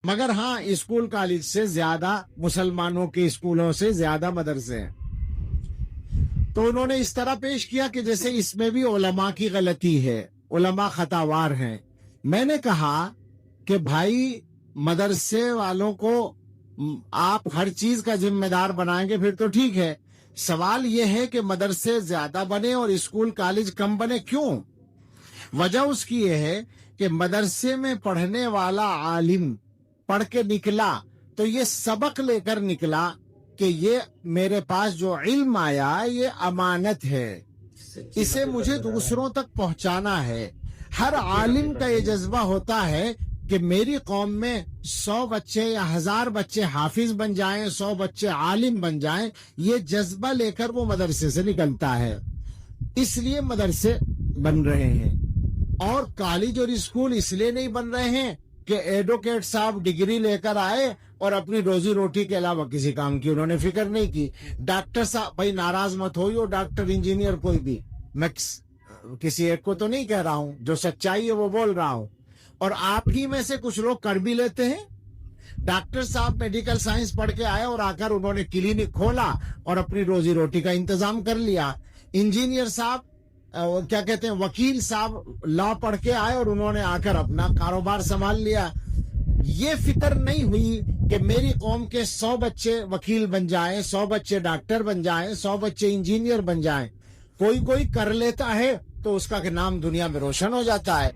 مگر ہاں school college سے زیادہ مسلمانوں کے اسکولوں سے زیادہ مدرسے ہیں. تو انہوں نے اس طرح پیش کیا کہ جیسے اس میں بھی علماء کی غلطی ہے، علماء خطاوار ہیں. میں نے کہا کہ بھائی مدرسے والوں کو آپ ہر چیز کا ذمہ دار بنائیں گے پھر تو ٹھیک ہے. سوال یہ ہے کہ مدرسے زیادہ بنے اور اسکول کالج کم بنے، کیوں؟ وجہ اس کی یہ ہے کہ مدرسے میں پڑھنے والا عالم پڑھ کے نکلا تو یہ سبق لے کر نکلا کہ یہ میرے پاس جو علم آیا یہ امانت ہے، اسے مجھے دوسروں تک پہنچانا ہے. ہر عالم کا یہ جذبہ ہوتا ہے کہ میری قوم میں 100 بچے یا 1000 بچے حافظ بن جائیں، 100 بچے عالم بن جائیں. یہ جذبہ لے کر وہ مدرسے سے نکلتا ہے، اس لیے مدرسے بن رہے ہیں. اور کالج اور اسکول اس لیے نہیں بن رہے ہیں کہ ایڈوکیٹ صاحب ڈگری لے کر آئے اور اپنی روزی روٹی کے علاوہ کسی کام کی انہوں نے فکر نہیں کی. ڈاکٹر صاحب، بھائی ناراض مت ہوئیو، ڈاکٹر انجینئر کوئی بھی، میں کسی ایک کو تو نہیں کہہ رہا ہوں، جو سچائی ہے وہ بول رہا ہوں. اور آپ ہی میں سے کچھ لوگ کر بھی لیتے ہیں. ڈاکٹر صاحب میڈیکل سائنس پڑھ کے آئے اور آ کر انہوں نے کلینک کھولا اور اپنی روزی روٹی کا انتظام کر لیا. انجینئر صاحب کیا کہتے ہیں، وکیل صاحب لا پڑھ کے آئے اور انہوں نے آ کر اپنا کاروبار سنبھال لیا. یہ فکر نہیں ہوئی کہ میری قوم کے 100 بچے وکیل بن جائیں، 100 بچے ڈاکٹر بن جائیں، 100 بچے انجینئر بن جائیں. کوئی کر لیتا ہے تو اس کا نام دنیا میں روشن ہو جاتا ہے.